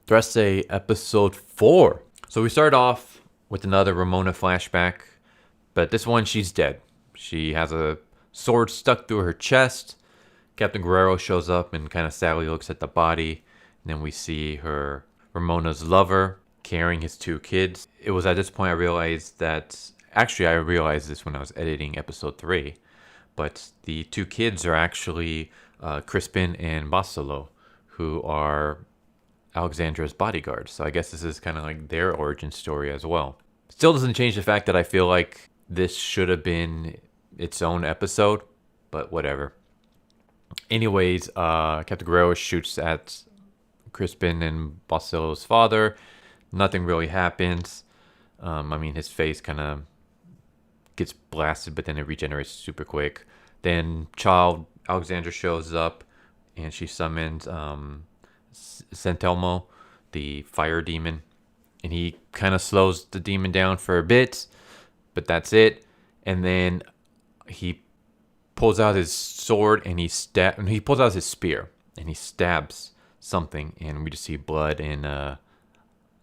Trese episode 4. So we start off with another Ramona flashback, but this one she's dead. She has a sword stuck through her chest. Captain Guerrero shows up and kind of sadly looks at the body. And then we see her, Ramona's lover, carrying his 2 kids. It was at this point I realized that, actually I realized this when I was editing episode 3, but the 2 kids are actually Crispin and Basolo, who are Alexandra's bodyguard. So I guess this is kind of like their origin story as well. Still doesn't change the fact that I feel like this should have been its own episode, but whatever. Anyways, Captain Guerrero shoots at Crispin and Basilo's father. Nothing really happens. His face kind of gets blasted, but then it regenerates super quick. Then child Alexandra shows up, and she summons Santelmo, the fire demon, and he kind of slows the demon down for a bit, but that's it. And then he pulls out his sword and he pulls out his spear and he stabs something, and we just see blood and a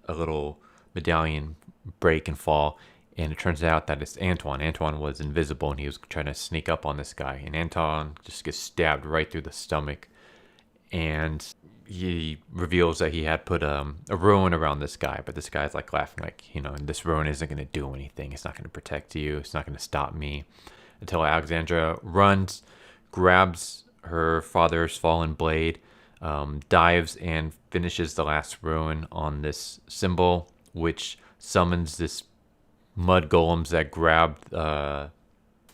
little medallion break and fall. And it turns out that it's Antoine. Antoine was invisible and he was trying to sneak up on this guy, and Antoine just gets stabbed right through the stomach. And he reveals that he had put a ruin around this guy, but this guy's like laughing, like, this ruin isn't going to do anything. It's not going to protect you. It's not going to stop me. Until Alexandra runs, grabs her father's fallen blade, dives and finishes the last ruin on this symbol, which summons this mud golems that grab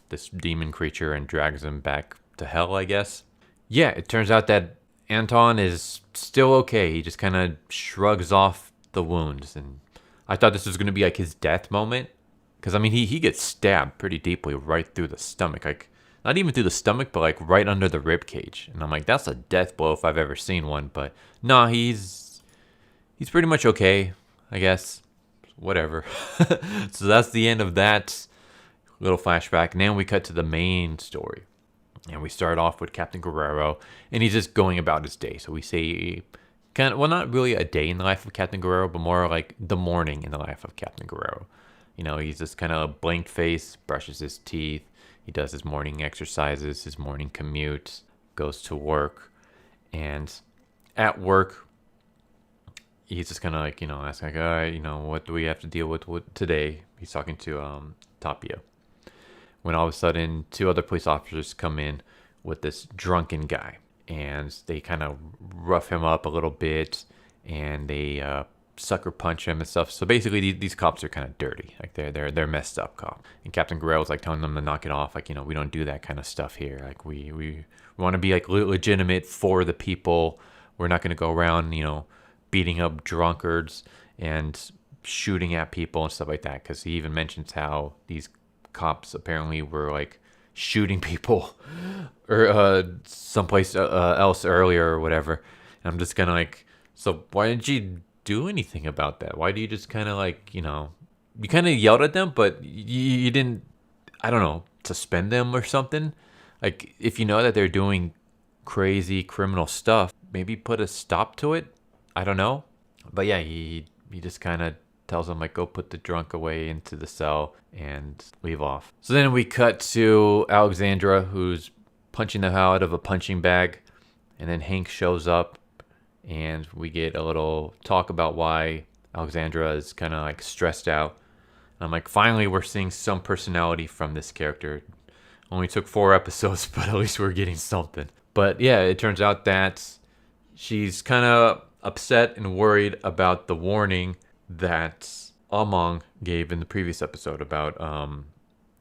this demon creature and drags him back to hell, I guess. Yeah, it turns out that Anton is still okay. He just kind of shrugs off the wounds. And I thought this was going to be like his death moment. Because, he gets stabbed pretty deeply right through the stomach. Like, not even through the stomach, but like right under the rib cage. And I'm like, that's a death blow if I've ever seen one. But no, he's pretty much okay, I guess. Whatever. So that's the end of that little flashback. And then we cut to the main story. And we start off with Captain Guerrero, and he's just going about his day. So we see not really a day in the life of Captain Guerrero, but more like the morning in the life of Captain Guerrero. He's just kind of blank face, brushes his teeth. He does his morning exercises, his morning commute, goes to work. And at work, he's just kind of like, asking like, all right, what do we have to deal with today? He's talking to Tapia. When all of a sudden 2 other police officers come in with this drunken guy, and they kind of rough him up a little bit, and they sucker punch him and stuff. So basically these cops are kind of dirty. Like they're messed up cops. And Captain Guerrero's like telling them to knock it off. Like, we don't do that kind of stuff here. Like we want to be like legitimate for the people. We're not going to go around, beating up drunkards and shooting at people and stuff like that. Because he even mentions how these cops apparently were like shooting people or someplace else earlier or whatever. And I'm just kind of like, so why didn't you do anything about that? Why do you just kind of like, you kind of yelled at them, but you didn't, I don't know, suspend them or something? Like, if you know that they're doing crazy criminal stuff, maybe put a stop to it. I don't know. But yeah, he just kind of tells them, like, go put the drunk away into the cell and leave off. So then we cut to Alexandra, who's punching the hell out of a punching bag. And then Hank shows up, and we get a little talk about why Alexandra is kind of like stressed out. And I'm like, finally, we're seeing some personality from this character. Only took 4 episodes, but at least we're getting something. But yeah, it turns out that she's kind of upset and worried about the warning that Among gave in the previous episode about,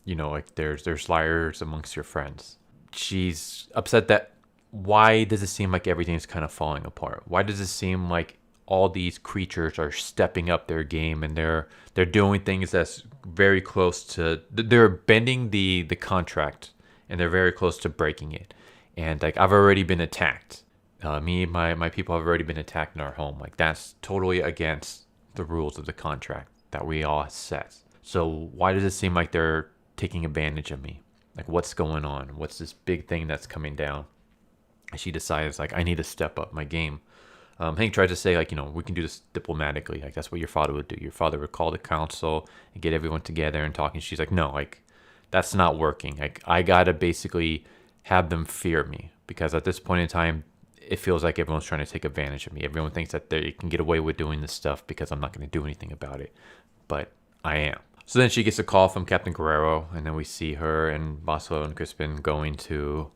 like there's liars amongst your friends. She's upset that why does it seem like everything's kind of falling apart? Why does it seem like all these creatures are stepping up their game and they're doing things that's very close to, they're bending the contract and they're very close to breaking it. And like, I've already been attacked. My people have already been attacked in our home. Like, that's totally against the rules of the contract that we all set. So why does it seem like they're taking advantage of me? Like, what's going on? What's this big thing that's coming down? And she decides, like, I need to step up my game. Hank tries to say, like, we can do this diplomatically. Like, that's what your father would do. Your father would call the council and get everyone together and talk. And she's like, no, like, that's not working. Like, I gotta basically have them fear me, because at this point in time, it feels like everyone's trying to take advantage of me. Everyone thinks that they can get away with doing this stuff because I'm not going to do anything about it. But I am. So then she gets a call from Captain Guerrero, and then we see her and Bosco and Crispin going to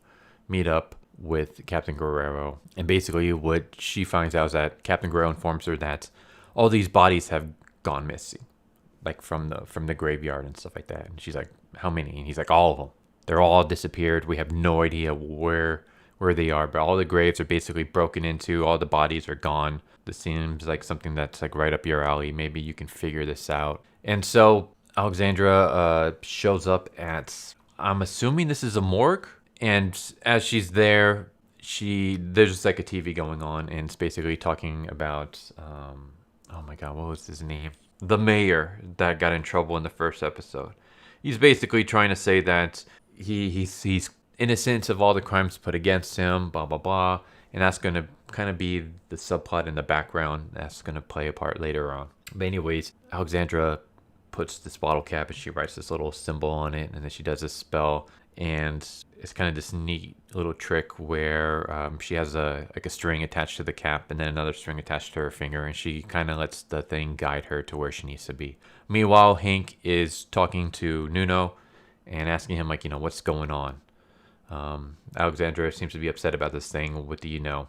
meet up with Captain Guerrero. And basically what she finds out is that Captain Guerrero informs her that all these bodies have gone missing, like from the graveyard and stuff like that. And she's like, how many? And he's like, all of them. They're all disappeared. We have no idea where they are, but all the graves are basically broken into. All the bodies are gone. This seems like something that's like right up your alley. Maybe you can figure this out. And so Alexandra shows up I'm assuming this is a morgue. And as she's there, there's just like a TV going on, and it's basically talking about, oh my God, what was his name? The mayor that got in trouble in the first episode. He's basically trying to say that he's innocent of all the crimes put against him, blah, blah, blah. And that's going to kind of be the subplot in the background that's going to play a part later on. But anyways, Alexandra puts this bottle cap and she writes this little symbol on it, and then she does this spell. And it's kind of this neat little trick where she has a string attached to the cap and then another string attached to her finger, and she kind of lets the thing guide her to where she needs to be. Meanwhile, Hank is talking to Nuno and asking him, like, what's going on? Alexandra seems to be upset about this thing. What do you know?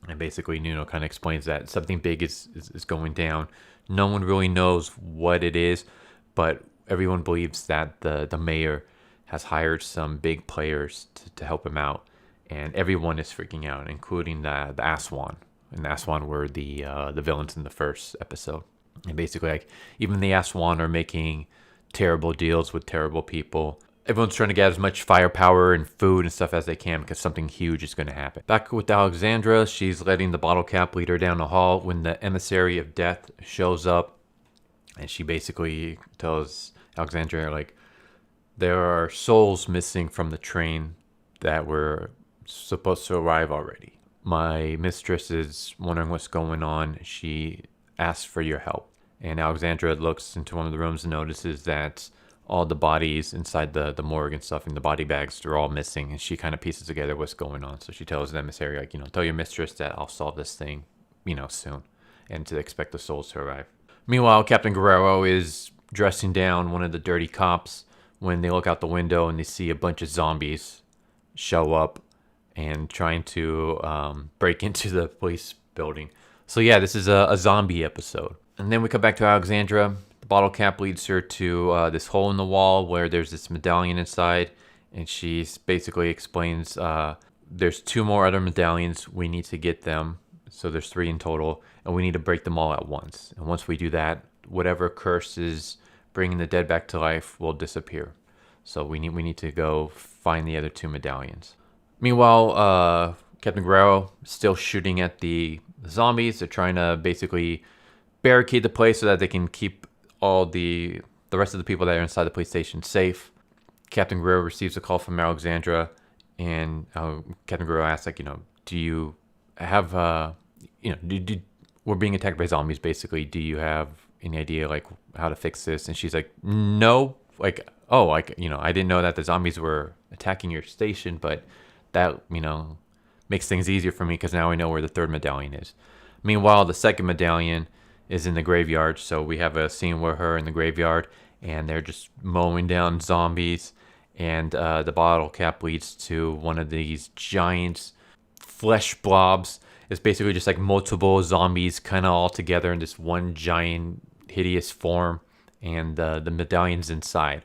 And basically Nuno kind of explains that something big is going down. No one really knows what it is, but everyone believes that the mayor has hired some big players to help him out. And everyone is freaking out, including the Aswan. And the Aswan were the villains in the first episode. And basically, like, even the Aswan are making terrible deals with terrible people. Everyone's trying to get as much firepower and food and stuff as they can because something huge is going to happen. Back with Alexandra, she's letting the bottle cap lead her down the hall when the emissary of death shows up. And she basically tells Alexandra, like, there are souls missing from the train that were supposed to arrive already. My mistress is wondering what's going on. She asks for your help. And Alexandra looks into one of the rooms and notices that all the bodies inside the morgue and stuff in the body bags, they're all missing. And she kind of pieces together what's going on. So she tells the emissary, like, tell your mistress that I'll solve this thing, soon. And to expect the souls to arrive. Meanwhile, Captain Guerrero is dressing down one of the dirty cops when they look out the window and they see a bunch of zombies show up and trying to break into the police building. So yeah, this is a zombie episode. And then we come back to Alexandra. The bottle cap leads her to this hole in the wall where there's this medallion inside. And she basically explains there's 2 more other medallions. We need to get them. So there's 3 in total. And we need to break them all at once. And once we do that, whatever curse is bringing the dead back to life will disappear. So we need to go find the other 2 medallions. Meanwhile, Captain Guerrero is still shooting at the zombies. They're trying to basically barricade the place so that they can keep all the rest of the people that are inside the police station safe. Captain Guerrero receives a call from Alexandra, and Captain Guerrero asks, like, do you have, we're being attacked by zombies, basically. Do you have any idea, like, how to fix this? And she's like, no. Like, I didn't know that the zombies were attacking your station, but that, makes things easier for me because now I know where the 3rd medallion is. Meanwhile, the 2nd medallion is in the graveyard. So we have a scene where her in the graveyard and they're just mowing down zombies. And the bottle cap leads to one of these giant flesh blobs. It's basically just like multiple zombies kind of all together in this one giant hideous form. And the medallion's inside.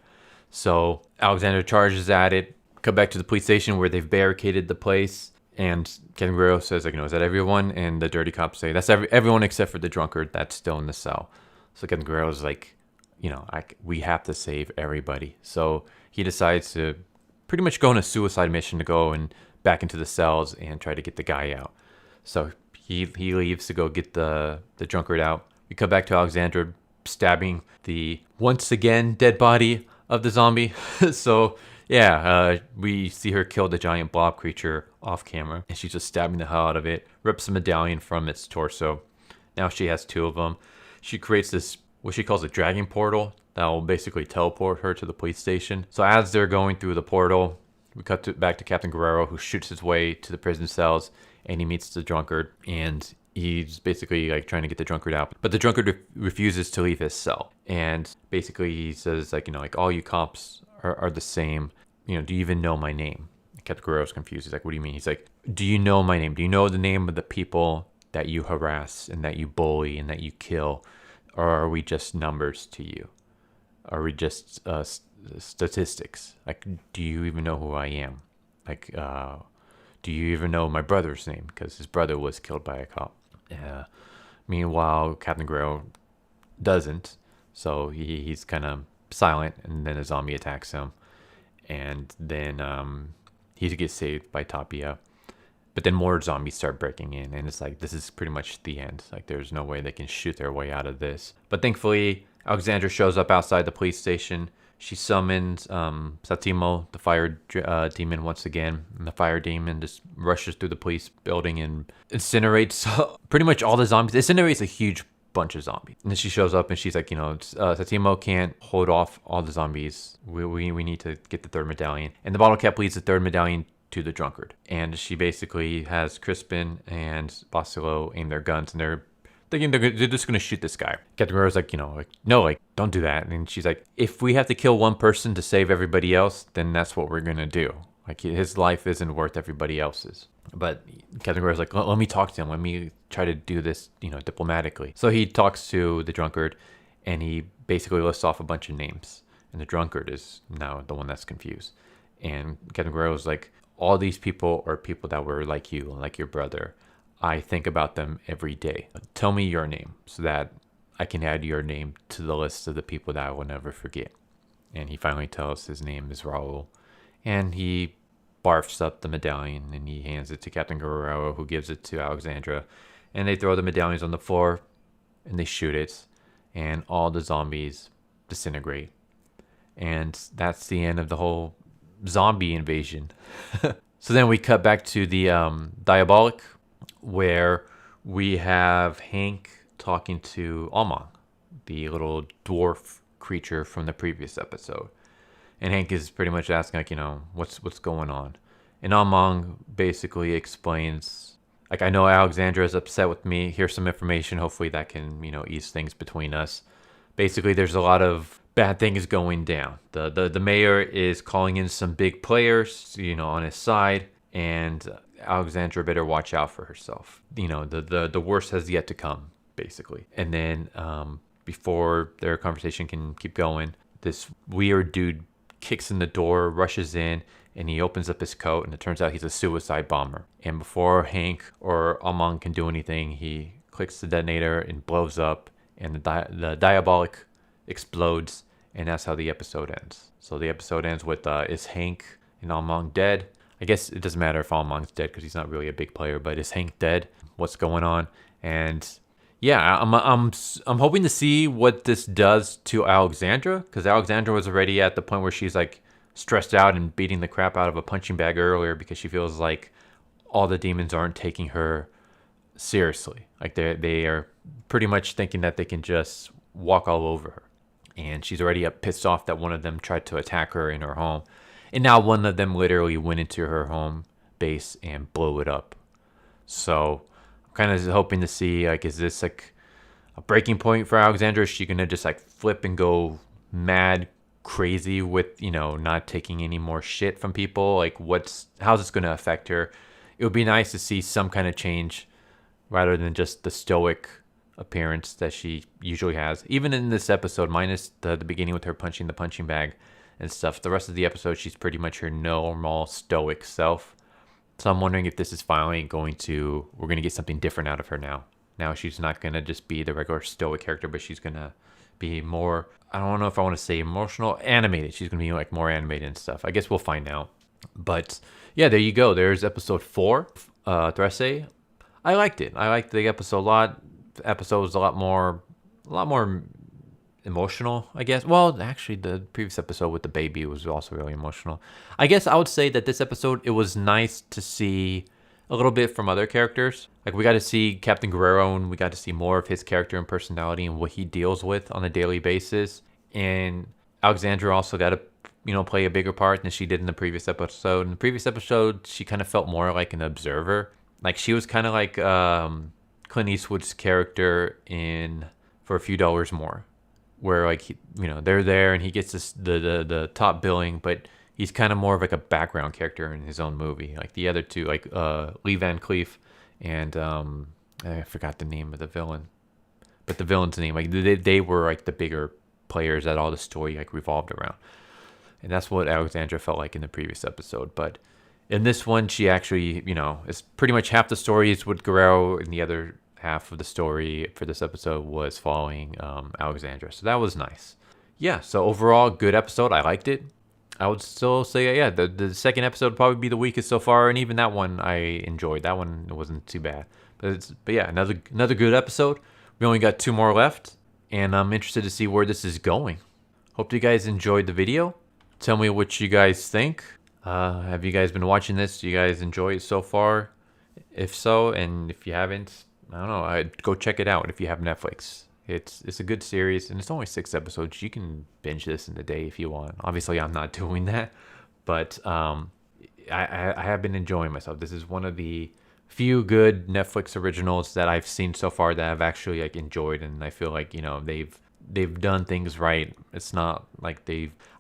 So Alexandra charges at it. Come back to the police station where they've barricaded the place. And Captain Guerrero says, like, is that everyone? And the dirty cops say, that's everyone except for the drunkard that's still in the cell. So Captain Guerrero's like, we have to save everybody. So he decides to pretty much go on a suicide mission to go and back into the cells and try to get the guy out. So he leaves to go get the drunkard out. We come back to Alexandra stabbing the once again dead body of the zombie. So We see her kill the giant blob creature off camera, and she's just stabbing the hell out of it, rips the medallion from its torso. Now she has two of them. She creates this, what she calls a dragon portal, that will basically teleport her to the police station. So as they're going through the portal, we cut back to Captain Guerrero, who shoots his way to the prison cells, and he meets the drunkard, and he's basically like trying to get the drunkard out, but the drunkard refuses to leave his cell. And basically he says, like, like, all you cops are the same. Do you even know my name? Captain Guerrero's confused. He's like, what do you mean? He's like, do you know my name? Do you know the name of the people that you harass and that you bully and that you kill? Or are we just numbers to you? Are we just statistics? Like, do you even know who I am? Like, do you even know my brother's name? Because his brother was killed by a cop. Meanwhile, Captain Guerrero doesn't. So he's kind of silent, and then a zombie attacks him. And then he gets saved by Tapia. But then more zombies start breaking in, and it's like, this is pretty much the end. Like, there's no way they can shoot their way out of this. But thankfully, Alexandra shows up outside the police station. She summons Satimo, the fire demon, once again. And the fire demon just rushes through the police building and incinerates pretty much all the zombies. Incinerates a huge bunch of zombies. And then she shows up and she's like, Satimo can't hold off all the zombies. We need to get the third medallion. And the bottle cap leads the third medallion to the drunkard. And she basically has Crispin and Basilo aim their guns, and they're thinking they're just going to shoot this guy. Captain Guerrero's like, no, don't do that. And she's like, if we have to kill one person to save everybody else, then that's what we're going to do. Like, his life isn't worth everybody else's. But Captain Guerrero's like, let me talk to him. Let me try to do this, diplomatically. So he talks to the drunkard, and he basically lists off a bunch of names. And the drunkard is now the one that's confused. And Captain Guerrero's like, all these people are people that were like you, like your brother. I think about them every day. Tell me your name so that I can add your name to the list of the people that I will never forget. And he finally tells his name is Raul. And he barfs up the medallion and he hands it to Captain Guerrero, who gives it to Alexandra. And they throw the medallions on the floor and they shoot it. And all the zombies disintegrate. And that's the end of the whole zombie invasion. So then we cut back to the Diabolic, where we have Hank talking to Almang, the little dwarf creature from the previous episode. And Hank is pretty much asking, like, what's going on? And Almang basically explains, like, I know Alexandra is upset with me. Here's some information. Hopefully that can, ease things between us. Basically, there's a lot of bad things going down. The mayor is calling in some big players, on his side, and Alexandra better watch out for herself. The worst has yet to come, basically. And then before their conversation can keep going, this weird dude kicks in the door, rushes in, and he opens up his coat, and it turns out he's a suicide bomber. And before Hank or Almang can do anything, he clicks the detonator and blows up, and the Diabolic explodes. And that's how the episode ends. So the episode ends with, is Hank and Almang dead? I guess it doesn't matter if Almang's dead because he's not really a big player, but is Hank dead? What's going on? And yeah, I'm hoping to see what this does to Alexandra, because Alexandra was already at the point where she's like stressed out and beating the crap out of a punching bag earlier because she feels like all the demons aren't taking her seriously. Like they are pretty much thinking that they can just walk all over her. And she's already pissed off that one of them tried to attack her in her home. And now one of them literally went into her home base and blew it up. So I'm kind of hoping to see, like, is this like a breaking point for Alexandra? Is she going to just like flip and go mad crazy with, not taking any more shit from people? Like, how's this going to affect her? It would be nice to see some kind of change rather than just the stoic appearance that she usually has, even in this episode, minus the beginning with her punching the punching bag and stuff. The rest of the episode, she's pretty much her normal stoic self. So I'm wondering if this is finally we're going to get something different out of her now. Now she's not going to just be the regular stoic character, but she's going to be more, I don't know if I want to say emotional, animated. She's going to be like more animated and stuff. I guess we'll find out. But yeah, there you go. There's episode 4, Trese. I liked it. I liked the episode a lot. The episode was a lot more emotional, I guess. Well, actually, the previous episode with the baby was also really emotional. I guess I would say that this episode, it was nice to see a little bit from other characters. Like, we got to see Captain Guerrero, and we got to see more of his character and personality and what he deals with on a daily basis. And Alexandra also got to, play a bigger part than she did in the previous episode. In the previous episode, she kind of felt more like an observer. Like, she was kind of like Clint Eastwood's character in For a Few Dollars More, where like they're there and he gets the top billing, but he's kind of more of like a background character in his own movie. Like the other two, like Lee Van Cleef and I forgot the name of the villain, but the villain's name, like they were like the bigger players that all the story like revolved around, and that's what Alexandra felt like in the previous episode. But in this one, she actually, it's pretty much half the story is with Guerrero, and the other half of the story for this episode was following Alexandra. So that was nice. Yeah, so overall, good episode. I liked it. I would still say, yeah, the second episode would probably be the weakest so far, and even that one I enjoyed. That one wasn't too bad. But yeah, another good episode. We only got 2 more left, and I'm interested to see where this is going. Hope you guys enjoyed the video. Tell me what you guys think. Have you guys been watching this? Do you guys enjoy it so far? If so, and if you haven't, I don't know, I'd go check it out if you have Netflix. It's a good series, and it's only 6 episodes. You can binge this in a day if you want. Obviously, I'm not doing that, but I have been enjoying myself. This is one of the few good Netflix originals that I've seen so far that I've actually like enjoyed, and I feel like they've done things right. It's not like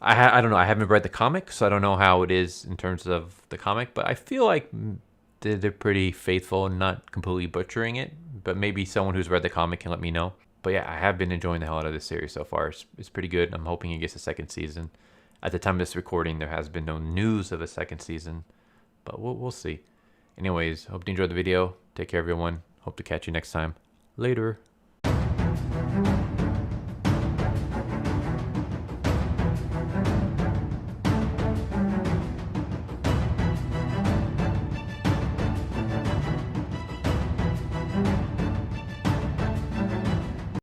I don't know. I haven't read the comic, so I don't know how it is in terms of the comic, but I feel like they're pretty faithful and not completely butchering it. But maybe someone who's read the comic can let me know. But yeah, I have been enjoying the hell out of this series so far. It's pretty good. I'm hoping it gets a second season. At the time of this recording, there has been no news of a second season, but we'll see. Anyways, hope you enjoyed the video. Take care, everyone. Hope to catch you next time. Later.